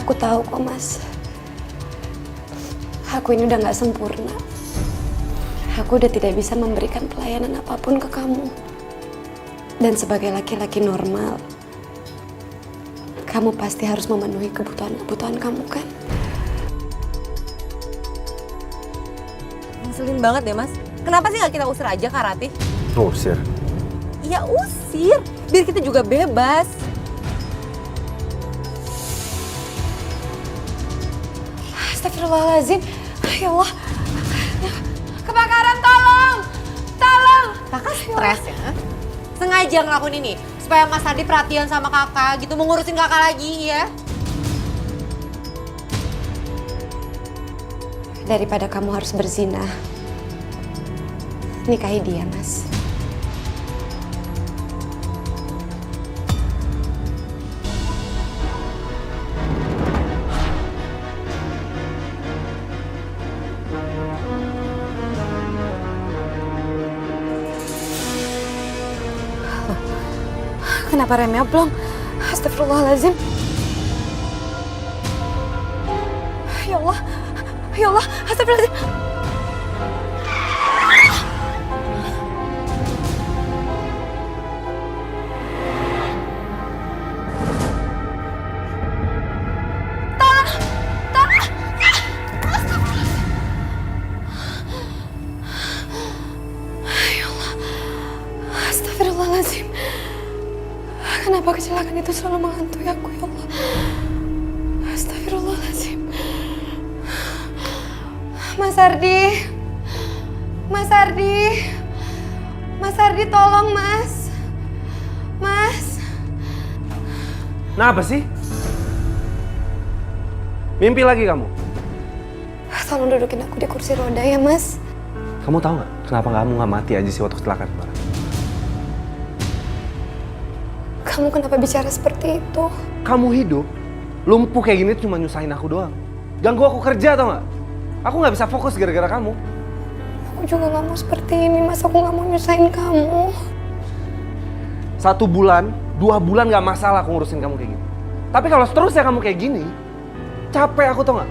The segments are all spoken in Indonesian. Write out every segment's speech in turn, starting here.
Aku tahu kok Mas. Aku ini udah gak sempurna. Aku udah tidak bisa memberikan pelayanan apapun ke kamu. Dan sebagai laki-laki normal, kamu pasti harus memenuhi kebutuhan kamu kan? Ngeselin banget deh Mas. Kenapa sih gak kita usir aja Kak Ratih? Usir? Ya usir, biar kita juga bebas. Astagfirullahaladzim. Ya Allah. Kebakaran, tolong! Tolong! Kakak stres ya? Sengaja ngelakuin ini supaya Mas Ardi perhatian sama kakak gitu, mau ngurusin kakak lagi ya. Daripada kamu harus berzina, nikahi dia, Mas. Kenapa remnya belum? Astagfirullahaladzim. Ya Allah. Ya Allah. Astagfirullahaladzim. Tolong. Tolong. Ya Allah. Astagfirullahaladzim. Kenapa kecelakaan itu selalu menghantui aku, ya Allah? Astagfirullahaladzim. Mas Ardi. Mas Ardi. Mas Ardi, tolong, Mas. Mas. Nah, apa sih? Mimpi lagi kamu? Tolong dudukin aku di kursi roda ya, Mas. Kamu tahu nggak kenapa kamu nggak mati aja sih waktu kecelakaan kemarin? Kamu kenapa bicara seperti itu? Kamu hidup, lumpuh kayak gini cuma nyusahin aku doang. Ganggu aku kerja tau nggak? Aku nggak bisa fokus gara-gara kamu. Aku juga nggak mau seperti ini, Mas. Aku nggak mau nyusahin kamu. 1 bulan, 2 bulan nggak masalah aku ngurusin kamu kayak gini. Tapi kalau seterusnya kamu kayak gini, capek aku tau nggak?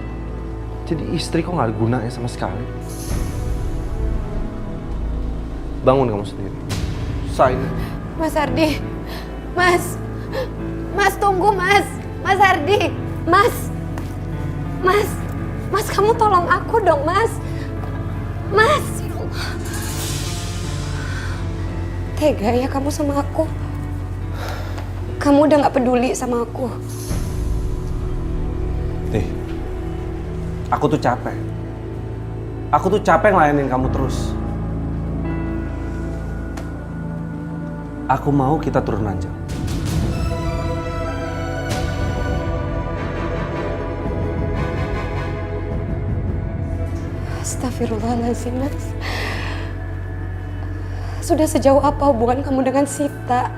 Jadi istri kok nggak ada gunanya sama sekali. Bangun kamu sendiri. Sign. Mas Ardi. Mas. Mas, tunggu, Mas. Mas Ardi. Mas. Mas. Mas, kamu tolong aku dong, Mas. Mas. Ya Allah. Tega ya kamu sama aku. Kamu udah gak peduli sama aku. Nih, aku tuh capek. Aku tuh capek ngelayanin kamu terus. Aku mau kita turun ranjang. Astagfirullahaladzim, Mas. Sudah sejauh apa hubungan kamu dengan Sita?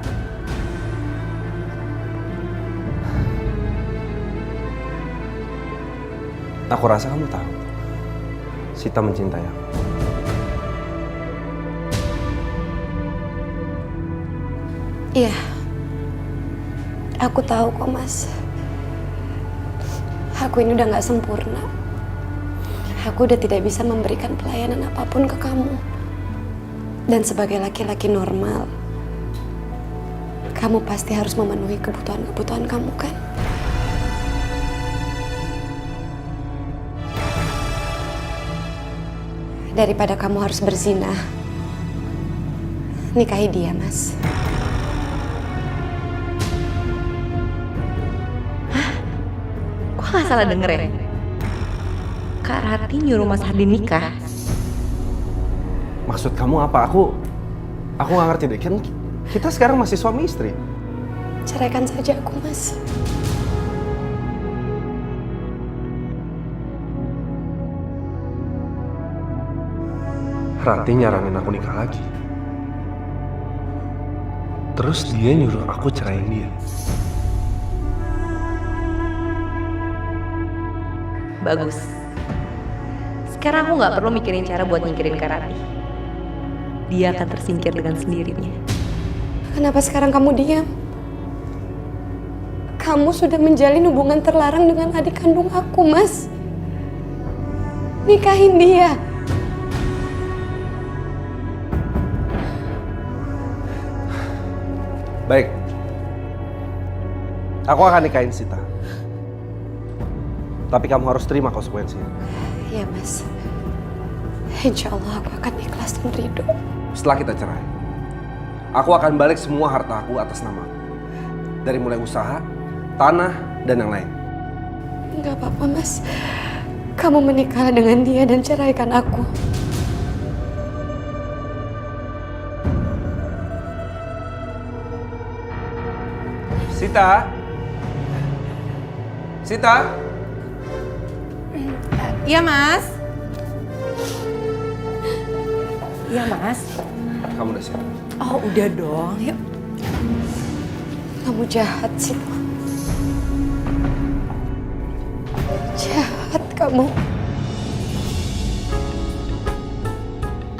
Aku rasa kamu tahu. Sita mencintai aku. Iya. Aku tahu kok, Mas. Aku ini udah gak sempurna. Aku udah tidak bisa memberikan pelayanan apapun ke kamu. Dan sebagai laki-laki normal, kamu pasti harus memenuhi kebutuhan kamu kan? Daripada kamu harus berzina, nikahi dia, Mas. Hah? Kok gak salah denger ya? Kak Rati nyuruh Mas Ardi nikah. Maksud kamu apa? Aku nggak ngerti deh. Kan kita sekarang masih suami istri. Ceraikan saja aku, Mas. Rati nyaranin aku nikah lagi. Terus dia nyuruh aku ceraiin dia. Bagus. Sekarang aku nggak perlu mikirin cara buat nyingkirin Kak Rati. Dia akan tersingkir dengan sendirinya. Kenapa sekarang kamu diam? kamu sudah menjalin hubungan terlarang dengan adik kandung aku, Mas. Nikahin dia. Baik. Aku akan nikahin Sita. Tapi kamu harus terima konsekuensinya. Iya, Mas. Insya Allah aku akan ikhlas dan ridho. Setelah kita cerai, aku akan balik semua harta aku atas nama aku. Dari mulai usaha, tanah, dan yang lain. Enggak apa-apa, Mas. Kamu menikah dengan dia dan ceraikan aku. Sita? Sita? Iya, Mas. Iya, Mas. Kamu udah siap? Oh, udah dong. Yuk. Kamu jahat sih. Jahat kamu.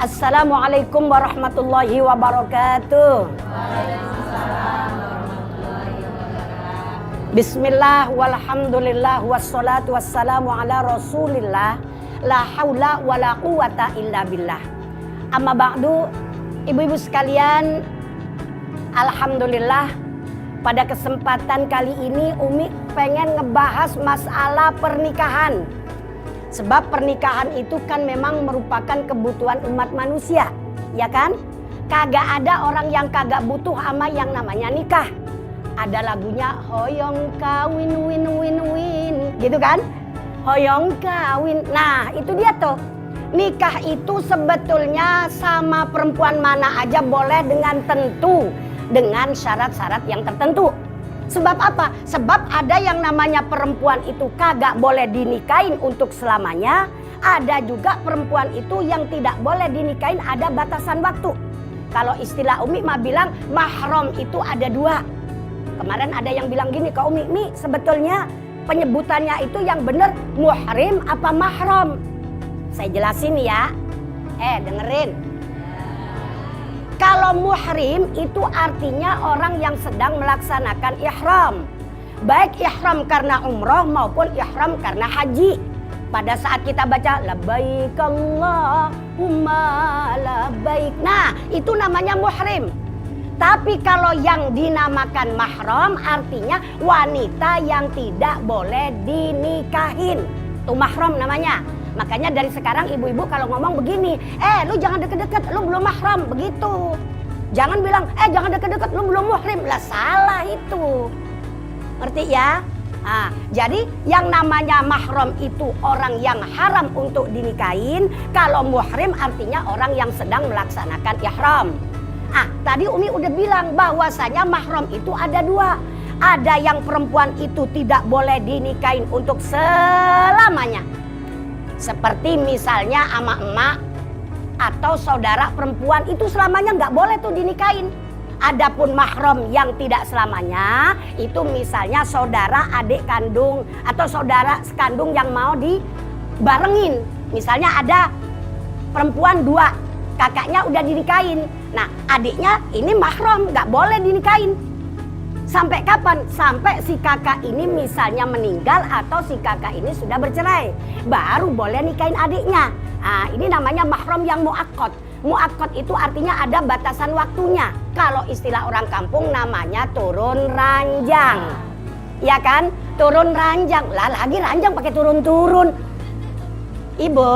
Assalamualaikum warahmatullahi wabarakatuh. Bismillah walhamdulillah wassalatu wassalamu ala rasulillah. La haula wa la quwata illa billah. Amma ba'du, ibu-ibu sekalian, alhamdulillah pada kesempatan kali ini Umi pengen ngebahas masalah pernikahan. Sebab pernikahan itu kan memang merupakan kebutuhan umat manusia, ya kan? Kagak ada orang yang kagak butuh sama yang namanya nikah. Ada lagunya hoyong kawin win win win, gitu kan? Hoyong kawin. Nah, itu dia tuh. Nikah itu sebetulnya sama perempuan mana aja boleh dengan tentu, dengan syarat-syarat yang tertentu. Sebab apa? Sebab ada yang namanya perempuan itu kagak boleh dinikahin untuk selamanya. Ada juga perempuan itu yang tidak boleh dinikahin, ada batasan waktu. Kalau istilah Umi mah bilang mahram itu ada dua. Kemarin ada yang bilang gini ke Umi, Mi sebetulnya penyebutannya itu yang benar muhrim apa mahram? Saya jelasin ya. Dengerin. Kalau muhrim itu artinya orang yang sedang melaksanakan ihram. Baik ihram karena umroh maupun ihram karena haji. Pada saat kita baca labbaik Allahumma labbaik. Nah, itu namanya muhrim. Tapi kalau yang dinamakan mahram artinya wanita yang tidak boleh dinikahin. Itu mahram namanya. Makanya dari sekarang ibu-ibu kalau ngomong begini, lu jangan deket-deket, lu belum mahram, begitu. Jangan bilang, jangan deket-deket, lu belum muhrim. Lah salah itu. Ngerti ya? Nah, jadi yang namanya mahram itu orang yang haram untuk dinikahin. Kalau muhrim artinya orang yang sedang melaksanakan ihram. Tadi Umi udah bilang bahwasanya mahram itu ada dua. Ada yang perempuan itu tidak boleh dinikahin untuk selamanya. Seperti misalnya ama emak atau saudara perempuan itu selamanya nggak boleh tuh dinikahin. Adapun mahram yang tidak selamanya itu misalnya saudara adik kandung atau saudara sekandung yang mau dibarengin. Misalnya ada perempuan dua, kakaknya udah dinikahin. Nah adiknya ini mahram nggak boleh dinikahin. Sampai kapan? Sampai si kakak ini misalnya meninggal atau si kakak ini sudah bercerai. Baru boleh nikahin adiknya. Nah, ini namanya mahram yang muakkad. Muakkad itu artinya ada batasan waktunya. Kalau istilah orang kampung namanya turun ranjang. Ya kan? Turun ranjang. Lah lagi ranjang pakai turun-turun. Ibu,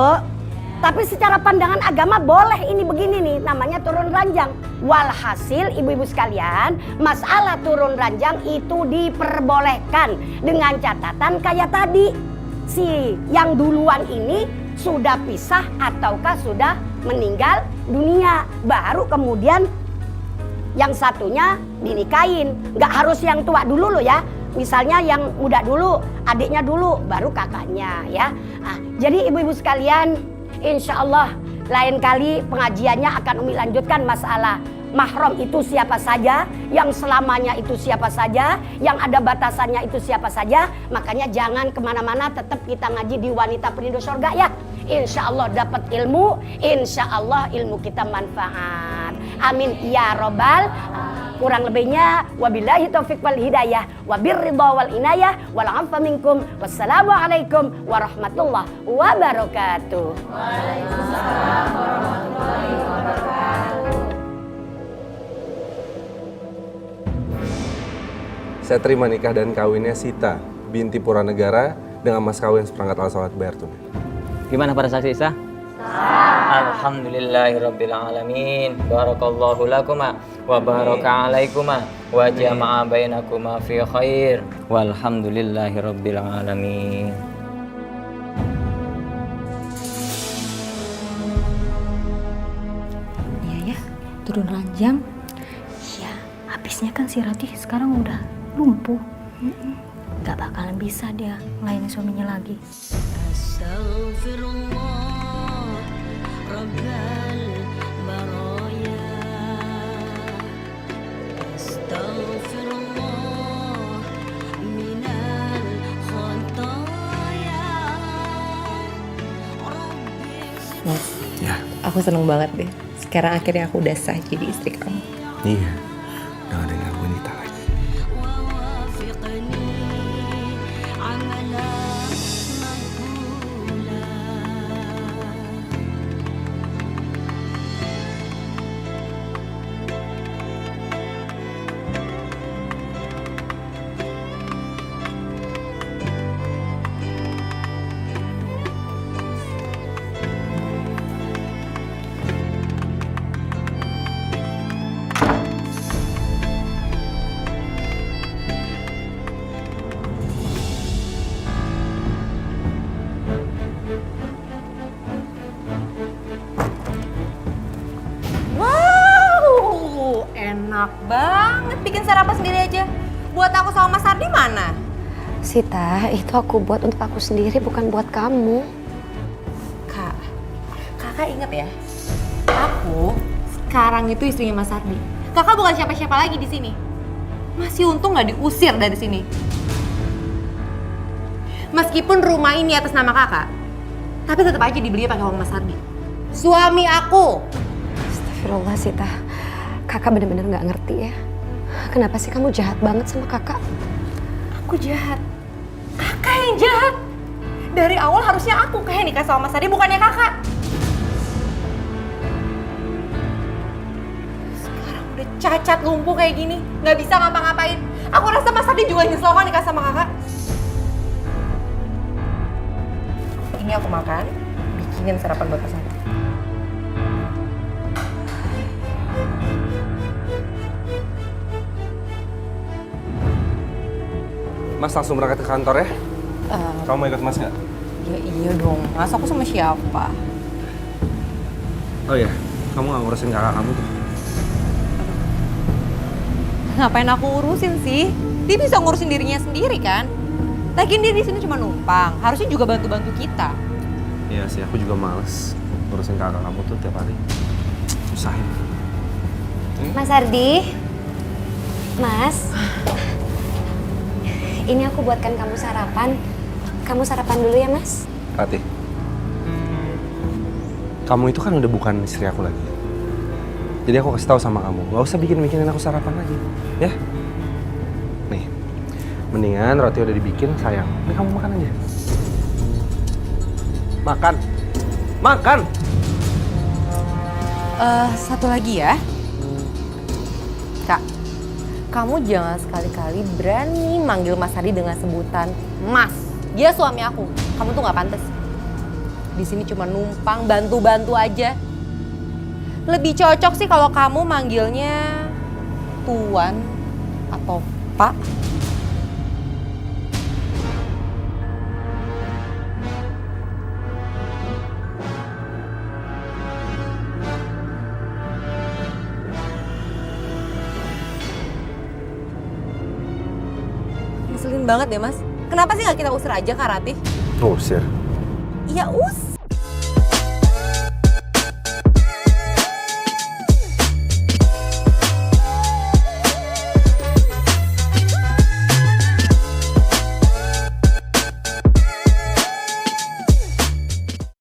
tapi secara pandangan agama boleh ini begini nih, namanya turun ranjang. Walhasil ibu-ibu sekalian, masalah turun ranjang itu diperbolehkan dengan catatan kayak tadi. Si yang duluan ini sudah pisah ataukah sudah meninggal dunia. Baru kemudian yang satunya dinikahin. Gak harus yang tua dulu loh ya. Misalnya yang muda dulu, adiknya dulu, baru kakaknya ya. Nah, jadi ibu-ibu sekalian, insya Allah lain kali pengajiannya akan Umi lanjutkan masalah mahram itu siapa saja, yang selamanya itu siapa saja, yang ada batasannya itu siapa saja. Makanya jangan kemana-mana, tetap kita ngaji di Wanita Perindu Surga ya. Insya Allah dapat ilmu, insya Allah ilmu kita manfaat. Amin ya robbal. Kurang lebihnya wabillahi taufiq wal hidayah wabirridha wal inayah wal afa minkum. Wassalamualaikum warahmatullahi wabarakatuh. Saya terima nikah dan kawinnya Sita binti Puranegara dengan mas kawin seperangkat alat sholat bayar tunai. Gimana para saksi sah? Alhamdulillahirabbil alamin. Barakallahu lakuma wa baraka alaikuma wa jama'a bainakuma fi khair. Walhamdulillahirabbil alamin. Iya ya, turun ranjang. Iya, habisnya kan si Ratih sekarang udah lumpuh. Gak bakalan bisa dia ngelayanin suaminya lagi. Mas, Ya. aku seneng banget deh. Sekarang akhirnya aku udah sah jadi istri kamu. Iya. Udah gak ada yang gangguin kita lagi. Wow, enak banget bikin sarapan sendiri aja. Buat aku sama Mas Ardi mana? Sita, itu aku buat untuk aku sendiri, bukan buat kamu. Kak, kakak inget ya, aku sekarang itu istrinya Mas Ardi. Kakak bukan siapa-siapa lagi di sini. Masih untung nggak diusir dari sini. Meskipun rumah ini atas nama kakak, tapi tetap aja dibeli pakai uang Mas Ardi. Suami aku. Astagfirullah Sita, kakak bener-bener gak ngerti ya. Kenapa sih kamu jahat banget sama kakak? Aku jahat. Kakak yang jahat. Dari awal harusnya aku kayak nikah sama Mas Ardi, bukannya kakak. Sekarang udah cacat lumpuh kayak gini, nggak bisa ngapa-ngapain. Aku rasa Mas Ardi juga nyesel kok nikah sama kakak. Ini aku makan, bikinin sarapan buat Mas Ardi. Mas langsung berangkat ke kantor ya? Kamu mau ikut mas nggak? Ya iya dong, Mas, aku sama siapa? Oh iya, kamu nggak ngurusin kakak kamu tuh? Ngapain aku urusin sih? Dia bisa ngurusin dirinya sendiri kan? Lagian dia di sini cuma numpang, harusnya juga bantu-bantu kita. Iya sih, aku juga males ngurusin kakak kamu tuh tiap hari. Usahin. Mas Ardi, Mas, ini aku buatkan kamu sarapan. Kamu sarapan dulu ya, Mas. Ratih, kamu itu kan udah bukan istri aku lagi. Jadi aku kasih tahu sama kamu, nggak usah bikinin aku sarapan lagi, ya? Nih, mendingan roti udah dibikin, sayang. Nih kamu makan aja. Makan, makan. Satu lagi ya. Kak, kamu jangan sekali-kali berani manggil Mas Ardi dengan sebutan Mas. Dia suami aku. Kamu tuh nggak pantas. Di sini cuma numpang, bantu-bantu aja. Lebih cocok sih kalau kamu manggilnya Tuan atau Pak. Ngeselin banget deh, Mas. Kenapa sih nggak kita usir aja Kak Ratih? Usir. Ya usir.